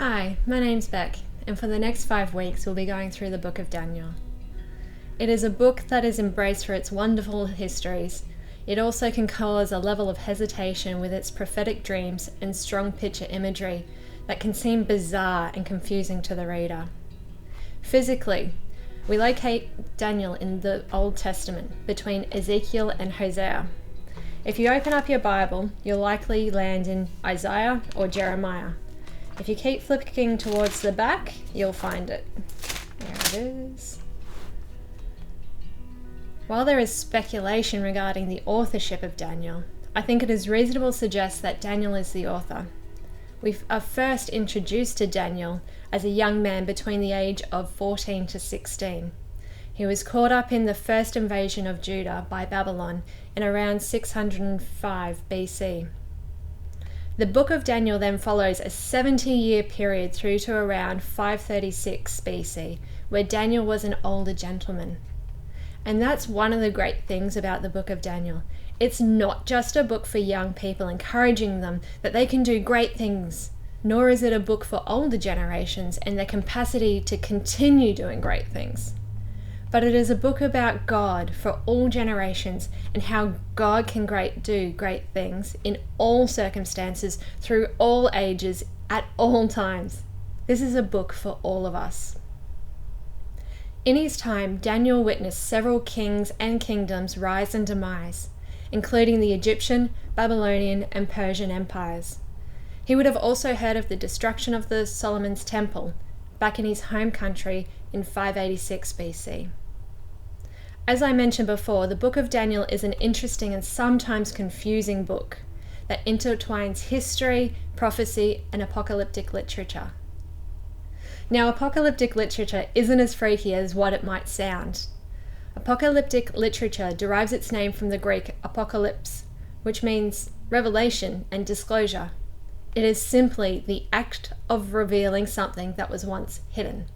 Hi, my name's Beck, and for the next 5 weeks we'll be going through the book of Daniel. It is a book that is embraced for its wonderful histories. It also can cause a level of hesitation with its prophetic dreams and strong picture imagery that can seem bizarre and confusing to the reader. Physically, we locate Daniel in the Old Testament between Ezekiel and Hosea. If you open up your Bible, you'll likely land in Isaiah or Jeremiah. If you keep flipping towards the back, you'll find it. There it is. While there is speculation regarding the authorship of Daniel, I think it is reasonable to suggest that Daniel is the author. We are first introduced to Daniel as a young man between the age of 14 to 16. He was caught up in the first invasion of Judah by Babylon in around 605 BC. The book of Daniel then follows a 70-year period through to around 536 BC, where Daniel was an older gentleman. And that's one of the great things about the book of Daniel. It's not just a book for young people encouraging them that they can do great things, nor is it a book for older generations and their capacity to continue doing great things. But it is a book about God for all generations and how God can do great things in all circumstances, through all ages, at all times. This is a book for all of us. In his time, Daniel witnessed several kings and kingdoms rise and demise, including the Egyptian, Babylonian, and Persian empires. He would have also heard of the destruction of the Solomon's Temple back in his home country in 586 BC. As I mentioned before, the book of Daniel is an interesting and sometimes confusing book that intertwines history, prophecy, and apocalyptic literature. Now, apocalyptic literature isn't as freaky as what it might sound. Apocalyptic literature derives its name from the Greek apocalypse, which means revelation and disclosure. It is simply the act of revealing something that was once hidden.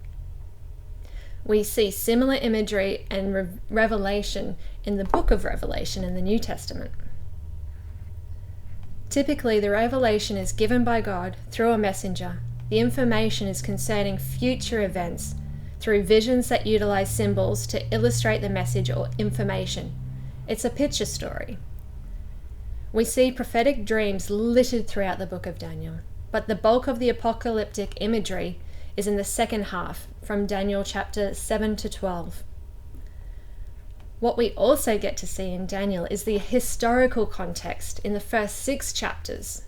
We see similar imagery and revelation in the book of Revelation in the New Testament. Typically, the revelation is given by God through a messenger. The information is concerning future events through visions that utilize symbols to illustrate the message or information. It's a picture story. We see prophetic dreams littered throughout the book of Daniel, but the bulk of the apocalyptic imagery is in the second half, from Daniel chapter 7 to 12. What we also get to see in Daniel is the historical context in the first 6 chapters,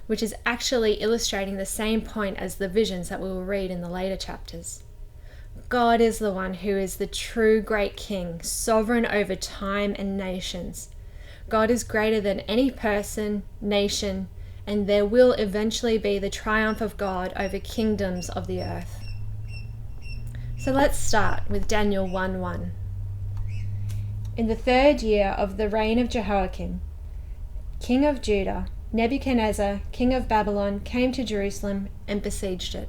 which is actually illustrating the same point as the visions that we will read in the later chapters. God is the one who is the true great king, sovereign over time and nations. God is greater than any person, nation, and there will eventually be the triumph of God over kingdoms of the earth. So let's start with Daniel 1:1. In the 3rd year of the reign of Jehoiakim, king of Judah, Nebuchadnezzar, king of Babylon, came to Jerusalem and besieged it.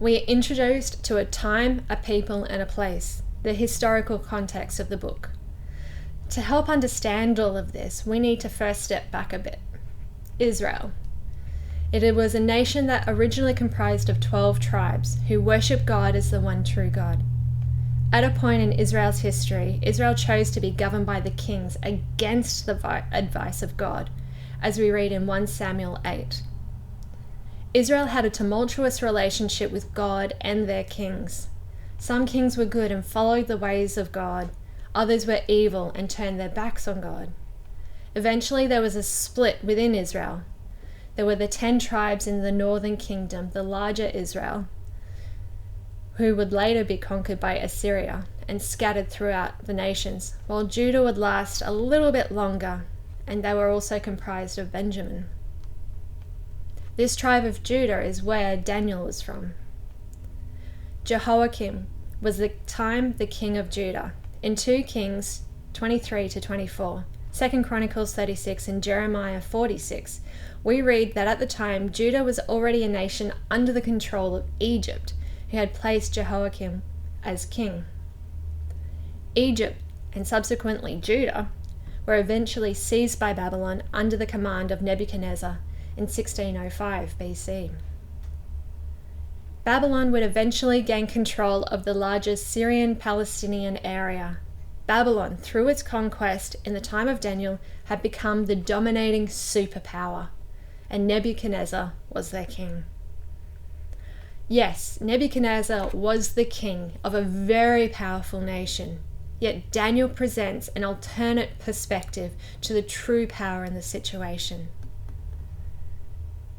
We are introduced to a time, a people, and a place, the historical context of the book. To help understand all of this, we need to first step back a bit. Israel. It was a nation that originally comprised of 12 tribes who worship God as the one true God. At a point in Israel's history, Israel chose to be governed by the kings against the advice of God, as we read in 1 Samuel 8. Israel had a tumultuous relationship with God and their kings. Some kings were good and followed the ways of God. Others were evil and turned their backs on God. Eventually, there was a split within Israel. There were the 10 tribes in the northern kingdom, the larger Israel, who would later be conquered by Assyria and scattered throughout the nations, while Judah would last a little bit longer, and they were also comprised of Benjamin. This tribe of Judah is where Daniel is from. Jehoiakim was the king of Judah. In 2 Kings 23 to 24, 2 Chronicles 36, and Jeremiah 46, we read that at the time Judah was already a nation under the control of Egypt, who had placed Jehoiakim as king. Egypt, and subsequently Judah, were eventually seized by Babylon under the command of Nebuchadnezzar in 1605 BC. Babylon would eventually gain control of the larger Syrian-Palestinian area. Babylon, through its conquest in the time of Daniel, had become the dominating superpower, and Nebuchadnezzar was their king. Yes, Nebuchadnezzar was the king of a very powerful nation, yet Daniel presents an alternate perspective to the true power in the situation.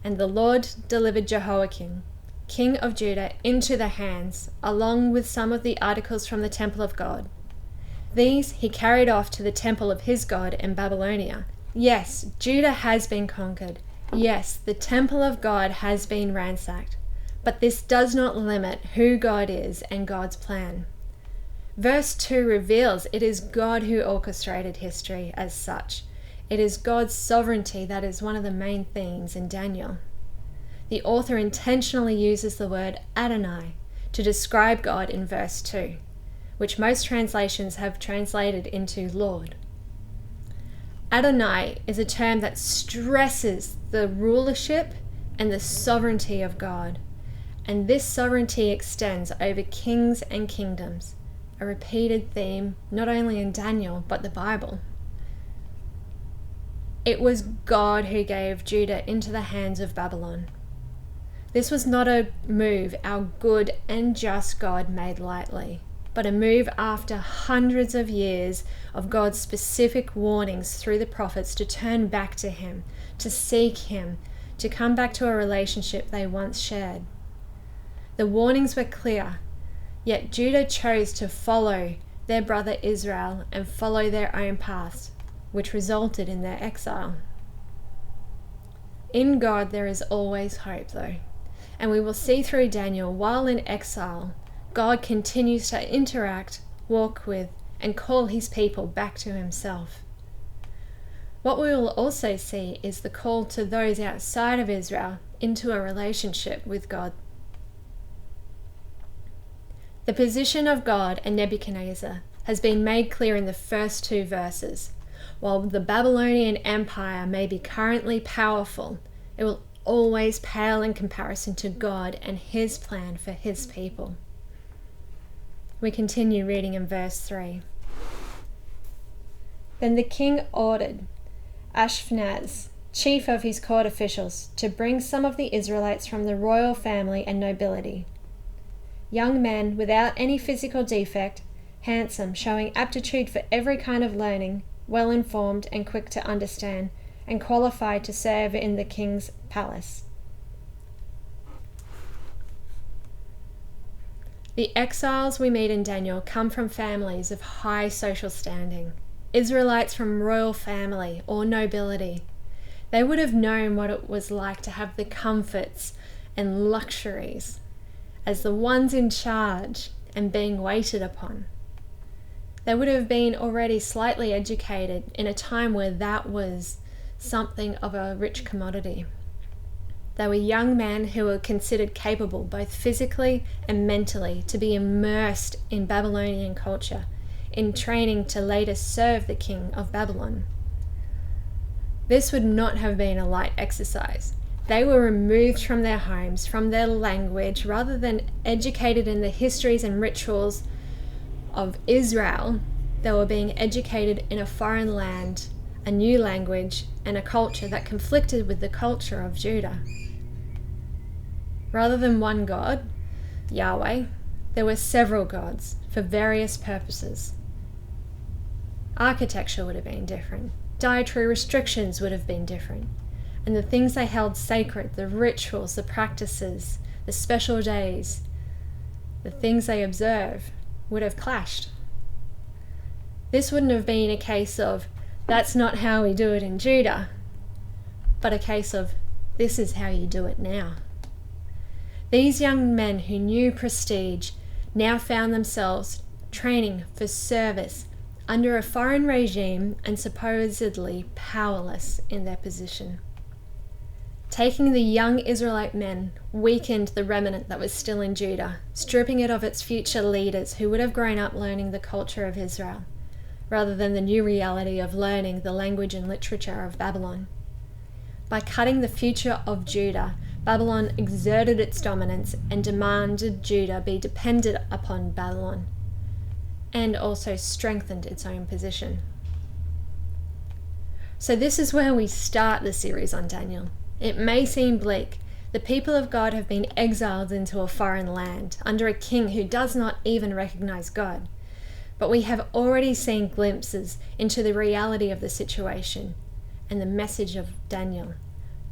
And the Lord delivered Jehoiakim, king of Judah, into their hands, along with some of the articles from the temple of God. These he carried off to the temple of his God in Babylonia. Yes, Judah has been conquered. Yes, the temple of God has been ransacked. But this does not limit who God is and God's plan. Verse 2 reveals it is God who orchestrated history as such. It is God's sovereignty that is one of the main themes in Daniel. The author intentionally uses the word Adonai to describe God in verse 2, which most translations have translated into Lord. Adonai is a term that stresses the rulership and the sovereignty of God. And this sovereignty extends over kings and kingdoms, a repeated theme not only in Daniel but the Bible. It was God who gave Judah into the hands of Babylon. This was not a move our good and just God made lightly, but a move after hundreds of years of God's specific warnings through the prophets to turn back to Him, to seek Him, to come back to a relationship they once shared. The warnings were clear, yet Judah chose to follow their brother Israel and follow their own paths, which resulted in their exile. In God there is always hope, though, and we will see through Daniel, while in exile, God continues to interact, walk with, and call his people back to himself. What we will also see is the call to those outside of Israel into a relationship with God. The position of God and Nebuchadnezzar has been made clear in the first two verses. While the Babylonian Empire may be currently powerful, it will always pale in comparison to God and his plan for his people. We continue reading in verse 3. Then the king ordered Ashpenaz, chief of his court officials, to bring some of the Israelites from the royal family and nobility. Young men without any physical defect, handsome, showing aptitude for every kind of learning, well-informed and quick to understand, and qualified to serve in the king's palace. The exiles we meet in Daniel come from families of high social standing, Israelites from royal family or nobility. They would have known what it was like to have the comforts and luxuries as the ones in charge and being waited upon. They would have been already slightly educated in a time where that was something of a rich commodity. They were young men who were considered capable both physically and mentally to be immersed in Babylonian culture, in training to later serve the king of Babylon. This would not have been a light exercise. They were removed from their homes, from their language, rather than educated in the histories and rituals of Israel. They were being educated in a foreign land, a new language, and a culture that conflicted with the culture of Judah. Rather than one God, Yahweh, there were several gods for various purposes. Architecture would have been different. Dietary restrictions would have been different. And the things they held sacred, the rituals, the practices, the special days, the things they observe, would have clashed. This wouldn't have been a case of, that's not how we do it in Judah, but a case of, this is how you do it now. These young men who knew prestige now found themselves training for service under a foreign regime and supposedly powerless in their position. Taking the young Israelite men weakened the remnant that was still in Judah, stripping it of its future leaders who would have grown up learning the culture of Israel, rather than the new reality of learning the language and literature of Babylon. By cutting the future of Judah, Babylon exerted its dominance and demanded Judah be dependent upon Babylon, and also strengthened its own position. So this is where we start the series on Daniel. It may seem bleak. The people of God have been exiled into a foreign land under a king who does not even recognize God. But we have already seen glimpses into the reality of the situation and the message of Daniel.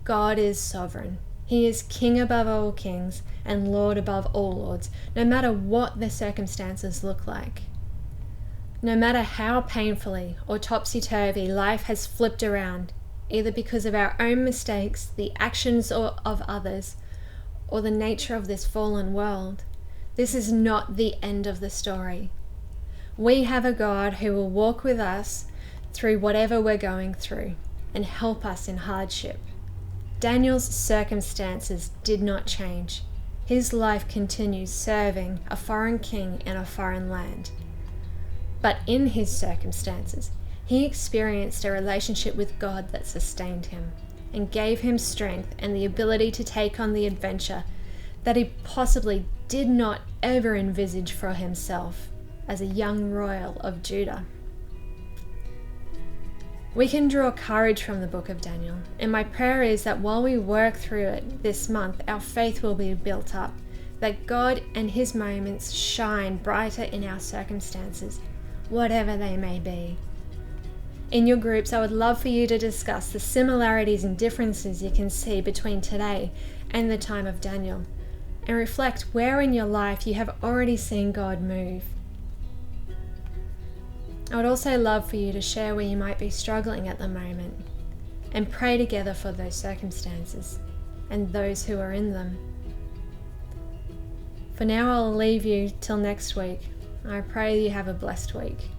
God is sovereign. He is king above all kings and Lord above all lords, no matter what the circumstances look like. No matter how painfully or topsy-turvy life has flipped around, either because of our own mistakes, the actions of others, or the nature of this fallen world, this is not the end of the story. We have a God who will walk with us through whatever we're going through and help us in hardship. Daniel's circumstances did not change. His life continues serving a foreign king in a foreign land. But in his circumstances, he experienced a relationship with God that sustained him and gave him strength and the ability to take on the adventure that he possibly did not ever envisage for himself as a young royal of Judah. We can draw courage from the book of Daniel, and my prayer is that while we work through it this month, our faith will be built up, that God and his moments shine brighter in our circumstances, whatever they may be. In your groups, I would love for you to discuss the similarities and differences you can see between today and the time of Daniel, and reflect where in your life you have already seen God move. I would also love for you to share where you might be struggling at the moment and pray together for those circumstances and those who are in them. For now, I'll leave you till next week. I pray you have a blessed week.